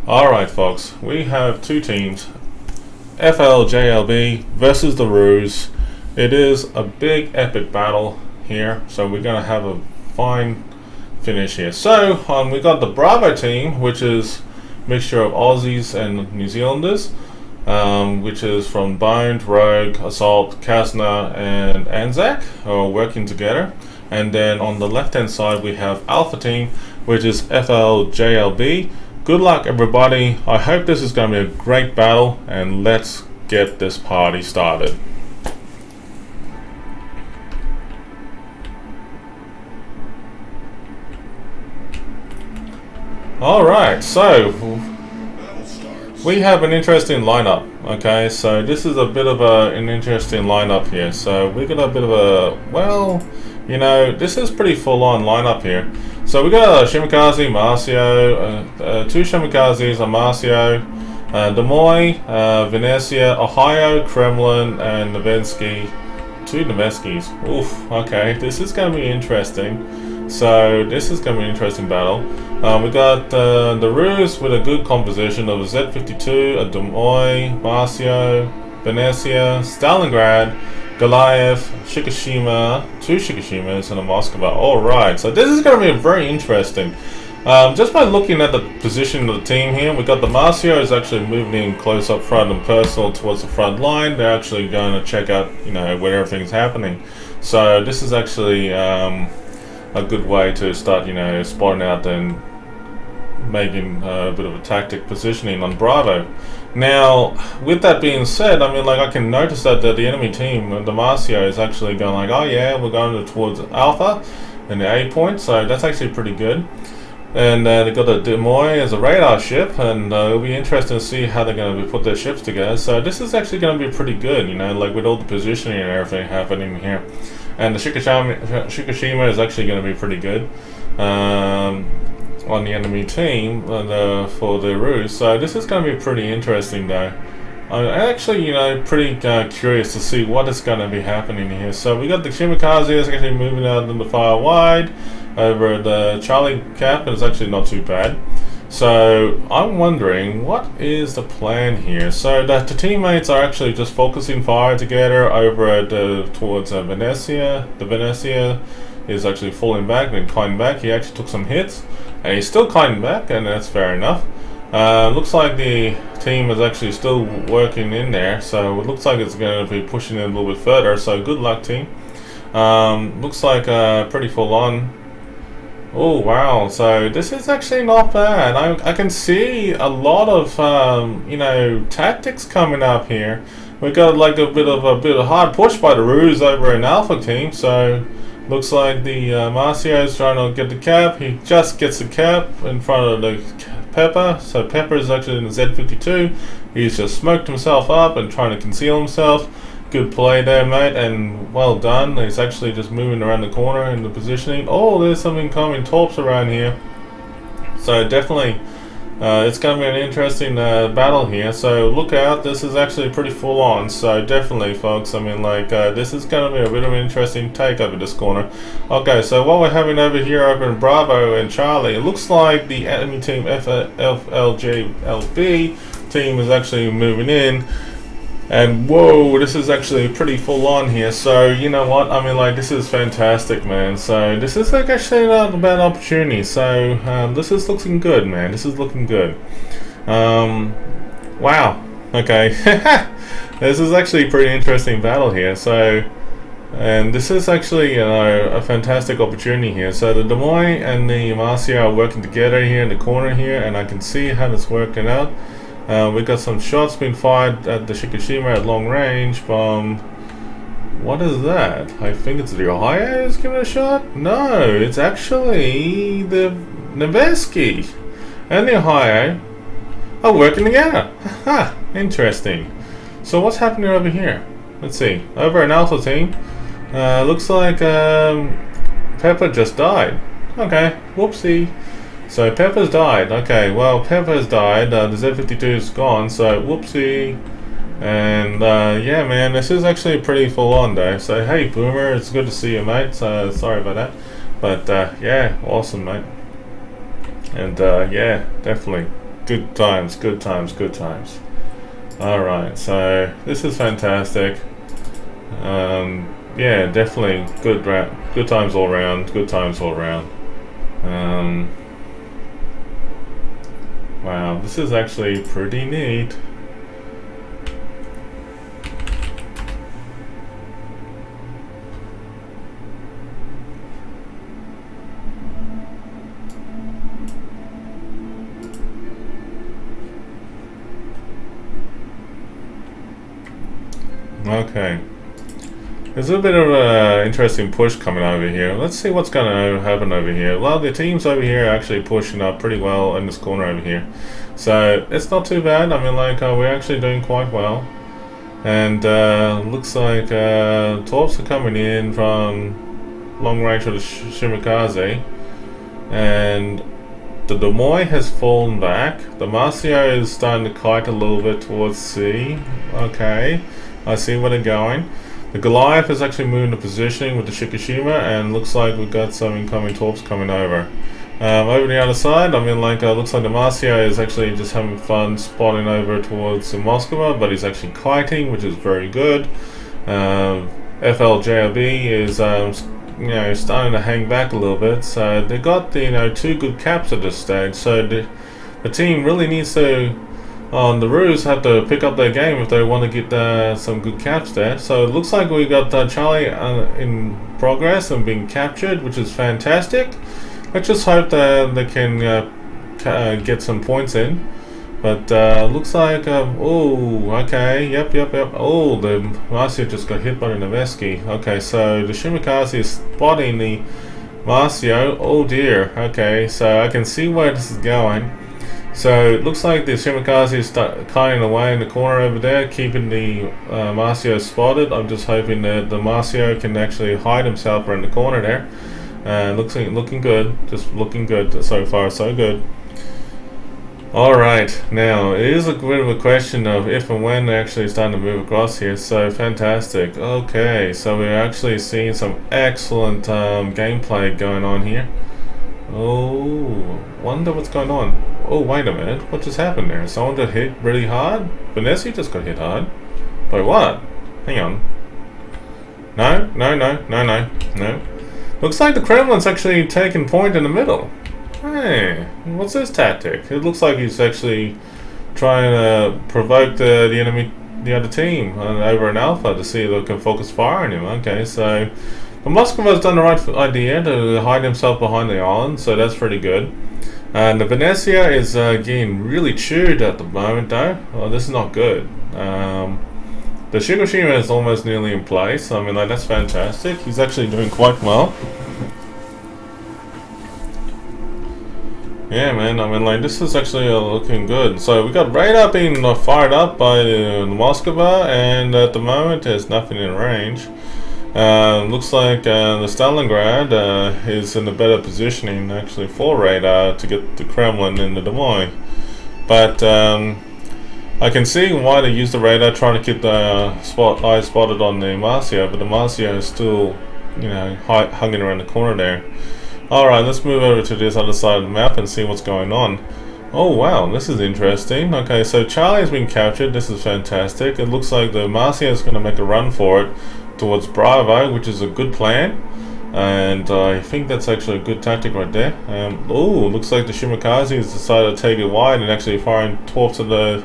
Alright folks, we have two teams, FLJLB versus the ROOs. It is a big epic battle here, so we're going to have a fine finish here. So we got the Bravo team, which is a mixture of Aussies and New Zealanders, which is from Boned, Rogue, Assault, Casna and Anzac, are working together. And then on the left hand side we have Alpha team, which is FLJLB. Good luck everybody. I hope this is going to be a great battle, and let's get this party started. Alright, so we have an interesting lineup. Okay, so this is a bit of an interesting lineup here. So we got a bit of a, well, you know, this is pretty full on lineup here. So we got Shimikaze, Marcio, two Shimikazes, a Marcio, Des Moines, Venetia, Ohio, Kremlin, and Nevensky. Two Neveskys. Oof, okay, this is going to be interesting. So this is going to be an interesting battle. We got the ROOs with a good composition of a Z52, a Des Moines, Marcio, Venetia, Stalingrad, Goliath, Shikishima, two Shikishimas, and a Moskva. Alright, so this is going to be very interesting. Just by looking at the position of the team here, we got the Marcio is actually moving in close up front and personal towards the front line. They're actually going to check out, you know, where everything's happening. So this is actually a good way to start, you know, spotting out and making a bit of a tactic positioning on Bravo. Now, with that being said, I mean, like, I can notice that the enemy team, the Marcio, is actually going like, oh yeah, we're going towards Alpha and the A point, so that's actually pretty good. And they've got the Des Moines as a radar ship, and it'll be interesting to see how they're going to put their ships together. So this is actually going to be pretty good, you know, like with all the positioning and everything happening here. And the Shikishima is actually going to be pretty good on the enemy team for the ROOs. So this is going to be pretty interesting though. I'm actually, you know, pretty curious to see what is going to be happening here. So we got the Shimikaze is actually moving out in the far wide over the Charlie Cap, and it's actually not too bad. So I'm wondering, what is the plan here? So that the teammates are actually just focusing fire together over at towards Venetia. The Venetia is actually falling back and kiting back. He actually took some hits, and he's still kiting back, and that's fair enough. Looks like the team is actually still working in there, so it looks like it's going to be pushing it a little bit further. So good luck, team. Looks like pretty full on. Oh wow, so this is actually not bad. I can see a lot of you know, tactics coming up here. We got like a bit of hard push by the ROOs over in Alpha team. So looks like the Marcio is trying to get the cap. He just gets the cap in front of the Pepper. So Pepper is actually in the Z52. He's just smoked himself up and trying to conceal himself. Good play there, mate, and well done. He's actually just moving around the corner in the positioning. Oh, there's some incoming torps around here. So definitely, it's going to be an interesting battle here. So look out, this is actually pretty full on. So definitely, folks, I mean, like, this is going to be a bit of an interesting take over this corner. Okay, so what we're having over here over in Bravo and Charlie, it looks like the enemy team FLJLB team is actually moving in. And whoa, this is actually pretty full on here. So you know what, I mean, like, this is fantastic, man. So this is like actually not a bad opportunity. So this is looking good, man. This is looking good. Wow, okay. This is actually a pretty interesting battle here. So, and this is actually, you know, a fantastic opportunity here. So the Des Moines and the Marcio are working together here in the corner here, and I can see how it's working out. We got some shots being fired at the Shikishima at long range from, what is that? I think it's the Ohio is giving a shot? No, it's actually the Nevesky and the Ohio are working together. Haha, interesting. So what's happening over here? Let's see. Over an Alpha team, looks like Pepper just died. Okay, whoopsie. So Pepper's died. Okay, well, Pepper's died. The Z52 is gone, so whoopsie. And yeah, man, this is actually pretty full on though. So hey, Boomer, it's good to see you, mate. So sorry about that, but yeah, awesome, mate. And yeah, definitely Good times, good times, good times. Alright, so this is fantastic. Yeah, definitely good times all around, good times all around. Wow, this is actually pretty neat. Okay. There's a bit of an interesting push coming over here. Let's see what's going to happen over here. Well, the teams over here are actually pushing up pretty well in this corner over here. So, it's not too bad. I mean, like, we're actually doing quite well. And, looks like, Torps are coming in from long range with the Shimikaze. And the Des Moines has fallen back. The Marcio is starting to kite a little bit towards C. Okay, I see where they're going. The Goliath is actually moving to positioning with the Shikishima, and looks like we've got some incoming Torps coming over. Over the other side, I mean, like, looks like the Marcio is actually just having fun spotting over towards Moscow, but he's actually kiting, which is very good. FLJLB is, you know, starting to hang back a little bit, so they got the, you know, 2 good caps at this stage. So the team really needs to, on the ROOs, have to pick up their game if they want to get some good caps there. So it looks like we got Charlie in progress and being captured, which is fantastic. Let's just hope that they can get some points in. But looks like, oh, okay, yep. Oh, the Marcio just got hit by the Noveski. Okay, so the Shimikaze is spotting the Marcio. Oh dear. Okay, so I can see where this is going. So it looks like the Shimikaze is kiting away in the corner over there, keeping the Marcio spotted. I'm just hoping that the Marcio can actually hide himself around the corner there. Looking good. Just looking good so far, so good. Alright, now it is a bit of a question of if and when they're actually starting to move across here, so fantastic. Okay, so we're actually seeing some excellent gameplay going on here. Oh, wonder what's going on. Oh, wait a minute, what just happened there? Someone got hit really hard? Vanessa just got hit hard? By what? Hang on. No. Looks like the Kremlin's actually taking point in the middle. Hey, what's his tactic? It looks like he's actually trying to provoke the other team over in Alpha to see if they can focus fire on him. Okay, so the Moskova's done the right idea to hide himself behind the island, so that's pretty good. And the Venetia is getting really chewed at the moment, though. Oh, this is not good. The Shikushima is almost nearly in place. I mean, like, that's fantastic. He's actually doing quite well. Yeah, man, I mean, like, this is actually looking good. So we got radar being fired up by the Moskva, and at the moment there's nothing in range. Looks like the Stalingrad is in a better positioning actually for radar to get the Kremlin in the Des Moines. But I can see why they use the radar trying to keep the eye spotted on the Marcio, but the Marcio is still, you know, hanging around the corner there. Alright, let's move over to this other side of the map and see what's going on. Oh wow, this is interesting. Okay, so Charlie has been captured. This is fantastic. It looks like the Marcio is going to make a run for it towards Bravo, which is a good plan. And I think that's actually a good tactic right there. Oh, looks like the Shimikaze has decided to take it wide and actually firing torps at the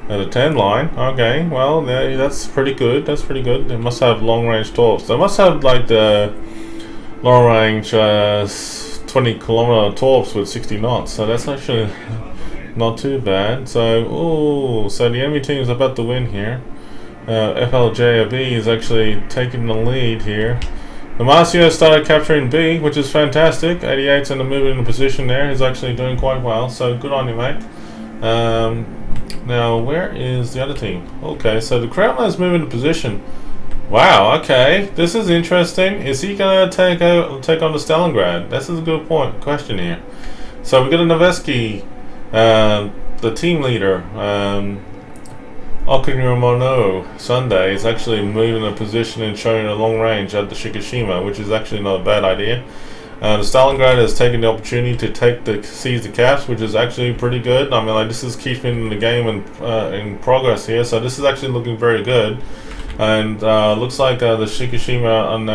10 line. Okay, well, that's pretty good. That's pretty good. They must have long-range torps. They must have, like, the long-range 20-kilometer torps with 60 knots. So that's actually not too bad. So, so the enemy team is about to win here. FLJLB is actually taking the lead here. The Marcio started capturing B, which is fantastic. 88's in the moving position there. He's actually doing quite well, so good on you, mate. Now, where is the other team? Okay, so the Kremlin is moving to position. Wow, okay, this is interesting. Is he gonna take on the Stalingrad? This is a good question here. So we got a Noveski, the team leader, Okinomono Sunday is actually moving a position and showing a long range at the Shikishima, which is actually not a bad idea. The Stalingrad has taken the opportunity to seize the caps, which is actually pretty good. I mean, like, this is keeping the game in progress here, so this is actually looking very good. And looks like the Shikishima on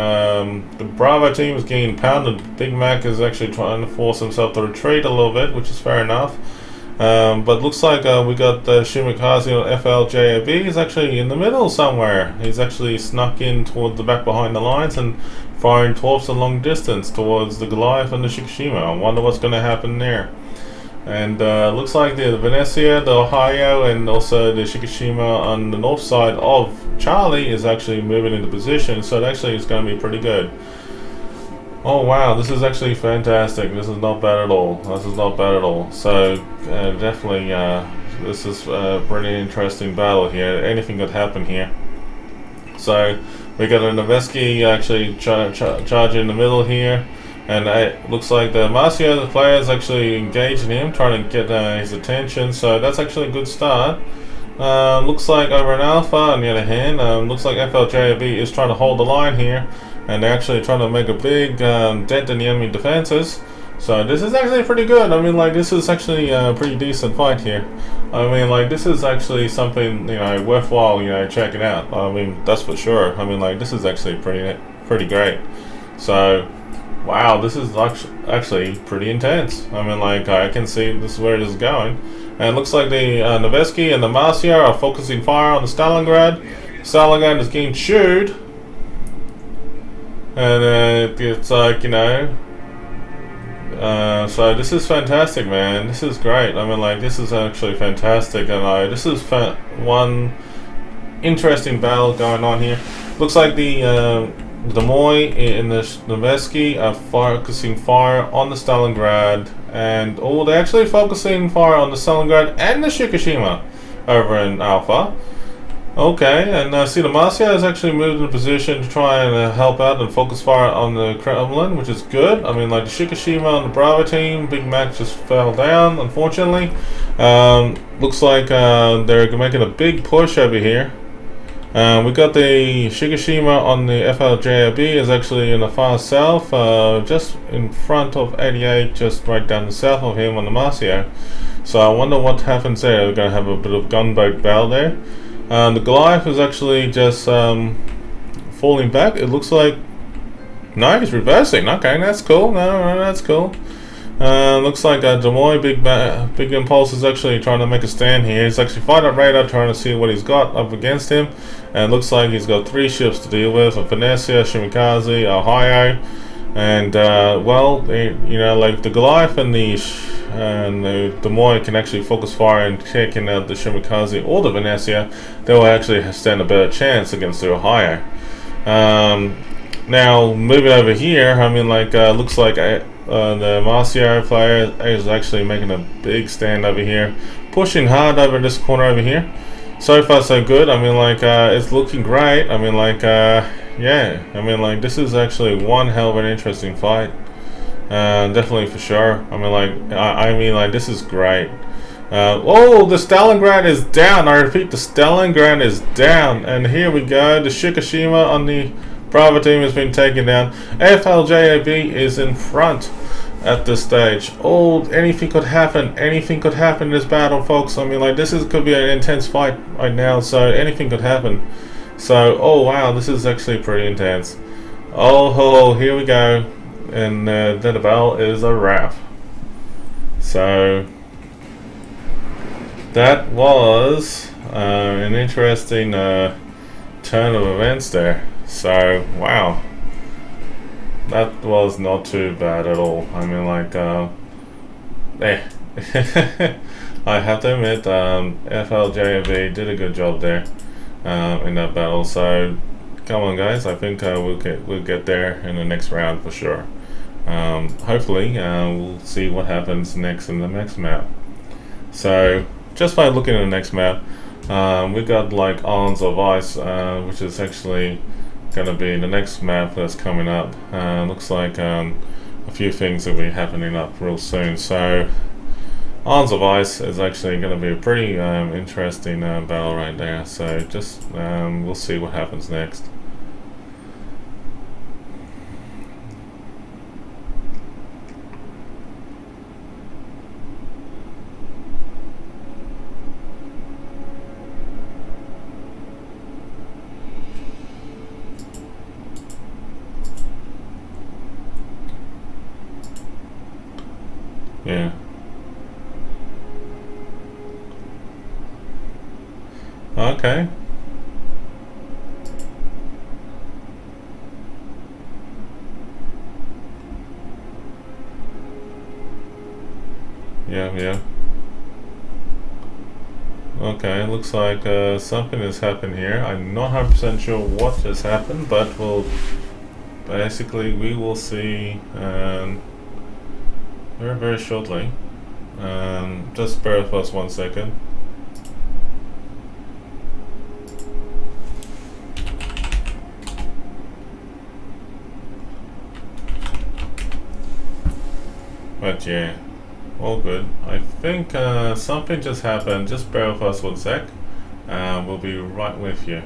the Bravo team is getting pounded. Big Mac is actually trying to force himself to retreat a little bit, which is fair enough. But looks like we got the Shimikaze on FLJLB. He's actually in the middle somewhere. He's actually snuck in towards the back behind the lines and firing torps a long distance towards the Goliath and the Shikishima. I wonder what's going to happen there. And looks like the Venetia, the Ohio, and also the Shikishima on the north side of Charlie is actually moving into position, so it actually is going to be pretty good. Oh wow, this is actually fantastic. This is not bad at all. This is not bad at all. So definitely this is a pretty interesting battle here. Anything could happen here. So we got a Noveski actually charging in the middle here. And it looks like the Marcio, the player, is actually engaging him, trying to get his attention. So that's actually a good start. Looks like over in Alpha, on the other hand, looks like FLJLB is trying to hold the line here. And they're actually trying to make a big dent in the enemy defenses. So this is actually pretty good. I mean, like, this is actually a pretty decent fight here. I mean, like, this is actually something, you know, worthwhile, you know, checking out. I mean, that's for sure. I mean, like, this is actually pretty great. So wow, this is actually pretty intense. I mean, like, I can see this is where it is going. And it looks like the Noveski and the Marcia are focusing fire on the Stalingrad. Stalingrad is getting chewed. And it's like, you know, so this is fantastic, man. This is great. I mean, like, this is actually fantastic. And this is one interesting battle going on here. Looks like the Moy and the Noveski are focusing fire on the Stalingrad, and they're actually focusing fire on the Stalingrad and the Shikishima over in Alpha. Okay, and see the Marcia has actually moved in a position to try and help out and focus fire on the Kremlin, which is good. I mean, like, the Shikishima on the Bravo team, Big Mac just fell down, unfortunately. Looks like they're making a big push over here. We got the Shikishima on the FLJLB is actually in the far south, just in front of 88, just right down the south of him on the Marcia. So I wonder what happens there. We're going to have a bit of gunboat battle there. The Goliath is actually just falling back. It looks like, no, he's reversing. Okay, that's cool. No, that's cool. Looks like Demoy, Big Impulse is actually trying to make a stand here. He's actually fired up radar, trying to see what he's got up against him. And it looks like he's got 3 ships to deal with: a Venetia, Shimikaze, Ohio. And well, you know, like, the Goliath and the Demoy can actually focus fire and taking out the Shimikaze or the Venetia. They will actually stand a better chance against the Ohio. Now moving over here, I mean, like, looks like the Marcia player is actually making a big stand over here, pushing hard over this corner over here. So far so good. I mean, like, it's looking great. I mean, like, yeah, I mean, like, this is actually one hell of an interesting fight. Definitely, for sure. I mean, like, I mean, like, this is great. Oh, the Stalingrad is down. I repeat, the Stalingrad is down. And here we go. The Shikishima on the Bravo team has been taken down. FLJLB is in front at this stage. Oh, anything could happen. Anything could happen in this battle, folks. I mean, like, could be an intense fight right now, so anything could happen. So, oh wow, this is actually pretty intense. Oh, here we go. And then the battle is a wrap. So that was an interesting turn of events there. So, wow, that was not too bad at all. I mean, like, I have to admit, FLJLB did a good job there in that battle. So, come on, guys, I think we'll get there in the next round for sure. Hopefully, we'll see what happens next in the next map. So, just by looking at the next map, we got, like, Islands of Ice, which is actually going to be the next map that's coming up. Looks like a few things will be happening up real soon. So Islands of Ice is actually going to be a pretty interesting battle right there. So just we'll see what happens next. Yeah. Okay. Yeah, yeah. Okay, looks like something has happened here. I'm not 100% sure what has happened, but we will see very, very shortly. Just bear with us 1 second. But yeah, all good. I think something just happened. Just bear with us 1 sec. We'll be right with you.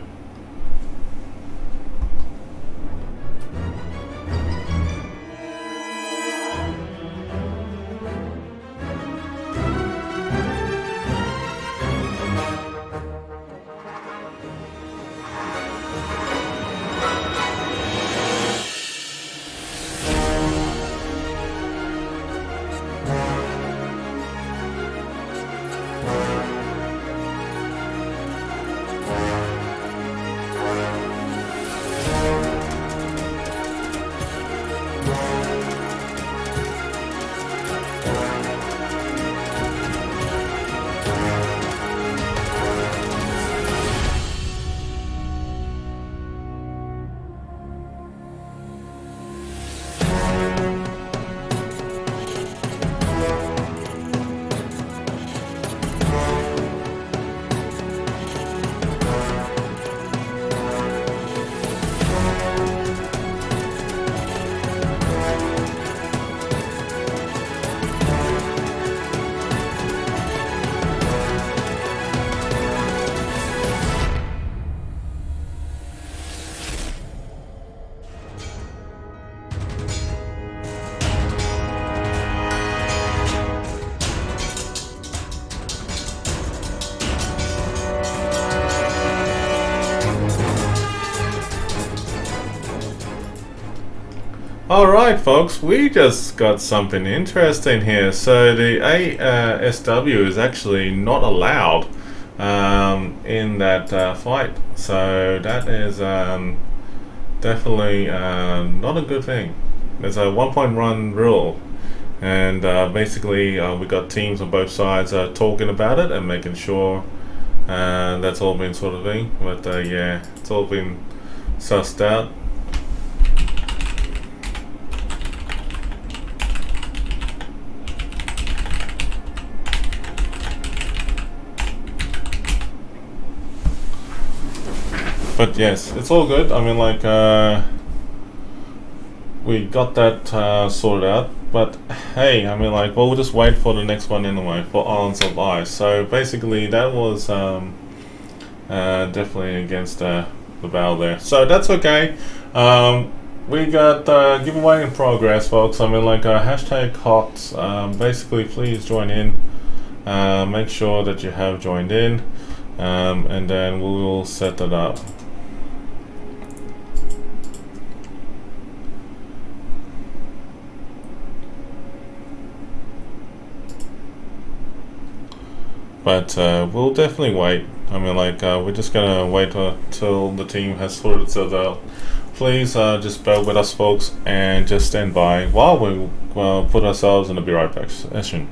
Alright folks, we just got something interesting here. So the ASW is actually not allowed in that fight. So that is definitely not a good thing. There's a 1 point run rule. And basically we got teams on both sides talking about it and making sure that's all been sort of thing. But yeah, it's all been sussed out. But yes, it's all good. I mean, like, we got that sorted out. But hey, I mean, like, well, we'll just wait for the next one anyway, for Islands of Ice. So basically, that was definitely against the battle there. So that's okay. We got giveaway in progress, folks. I mean, like, hashtag KOTS. Basically, please join in. Make sure that you have joined in. And then we will set that up. But we'll definitely wait. I mean, like, we're just gonna wait till the team has sorted itself out. Please just bear with us, folks, and just stand by while we put ourselves in a be right back session.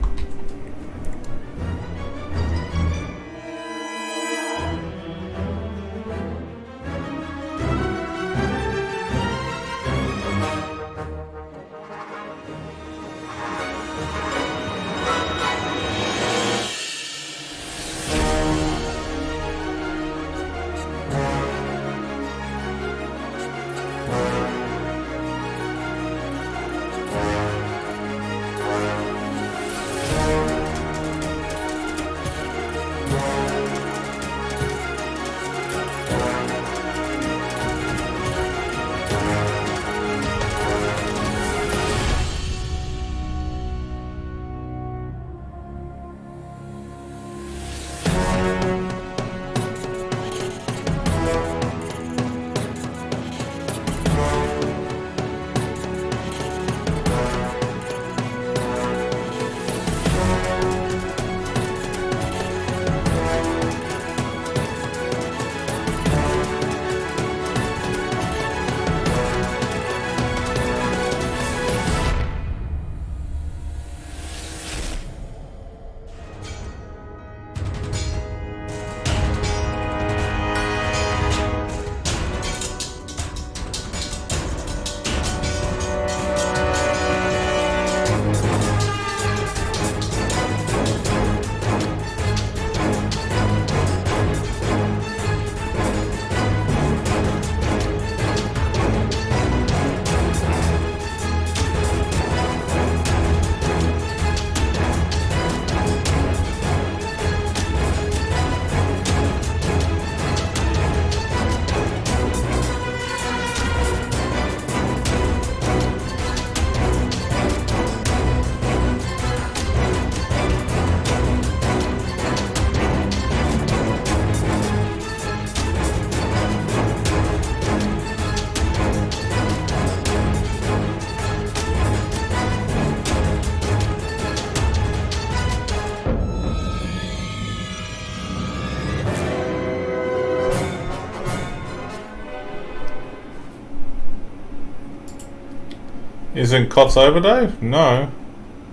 Isn't KOTS over, Dave? No.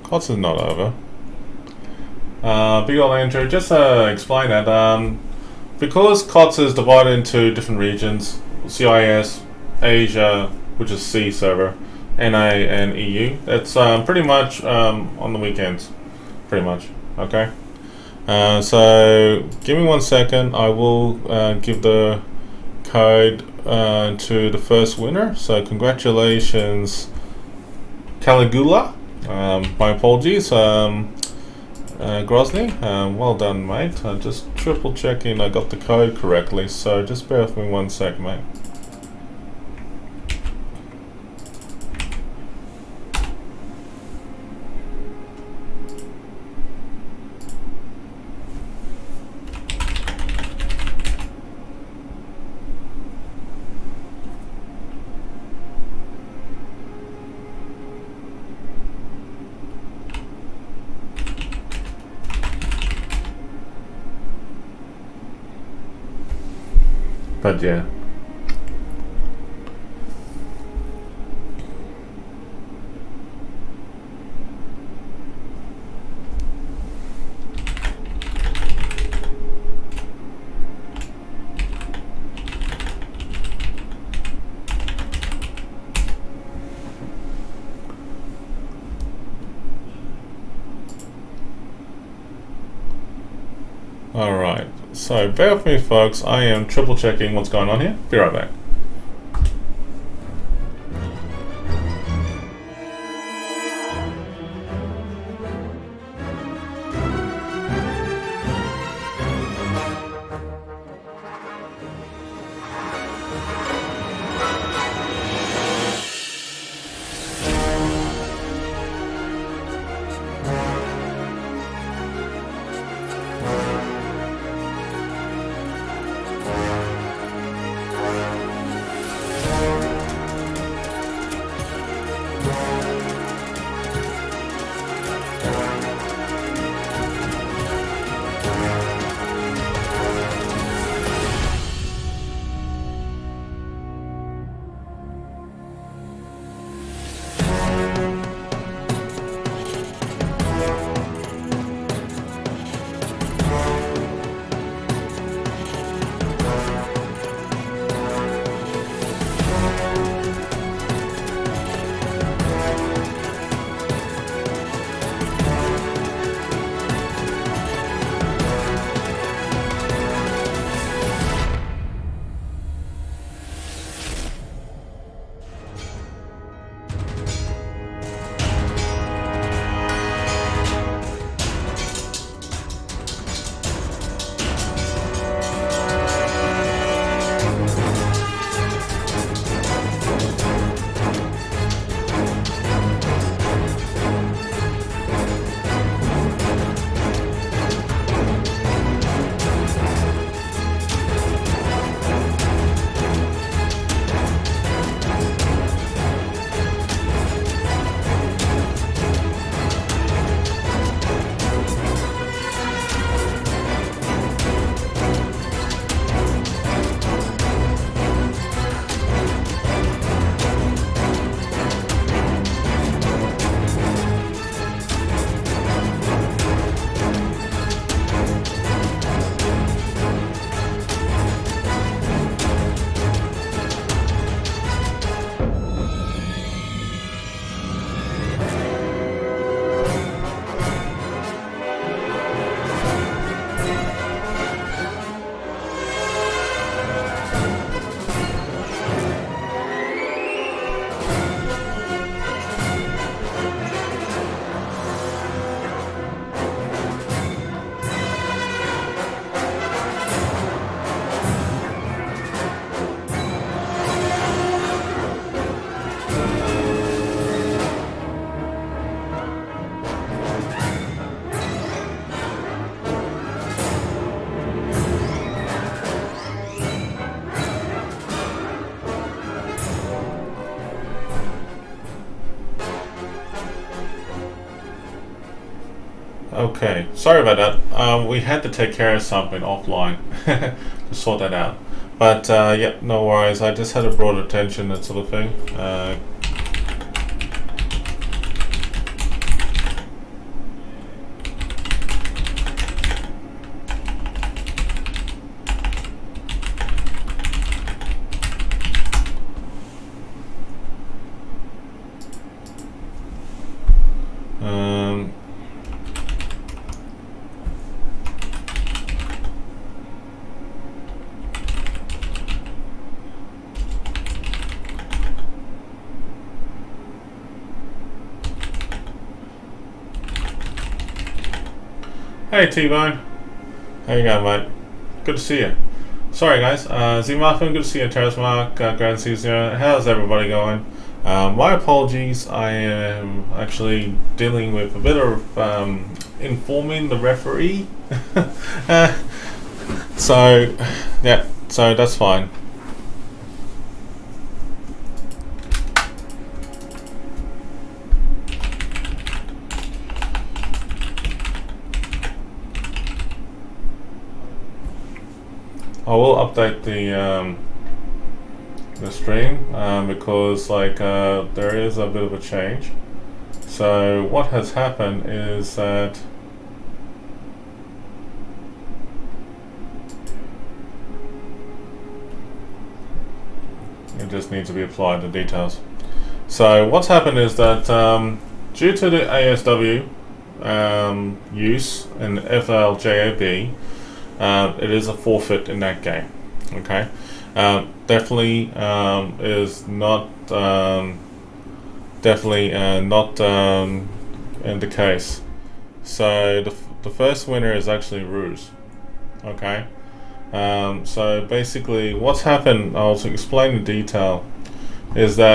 KOTS is not over. Big ol' Andrew, just explain that. Because KOTS is divided into different regions, CIS, Asia, which is C server, NA and EU, it's pretty much on the weekends. Pretty much. Okay? So, give me 1 second. I will give the code to the first winner. So, congratulations, Caligula. My apologies. Grozny, well done, mate. Just triple checking I got the code correctly, so just bear with me 1 sec, mate. But yeah. Alright, so bear with me, folks. I am triple checking what's going on here. Be right back. Okay, sorry about that. We had to take care of something offline to sort that out. But yeah, no worries. I just had a broad attention, that sort of thing. Hey T-Bone. How you going, mate? Good to see you. Sorry guys, Z-Muffin, good to see you. Terrace Mark, Grand Caesar. How's everybody going? My apologies, I am actually dealing with a bit of informing the referee. So that's fine. I will update the stream because there is a bit of a change. So what has happened is that it just needs to be applied to details. So what's happened is that due to the ASW use in FLJLB, it is a forfeit in that game. Okay, definitely is not not in the case. So the first winner is actually ROOs. Okay, so basically what's happened, I'll explain the detail, is that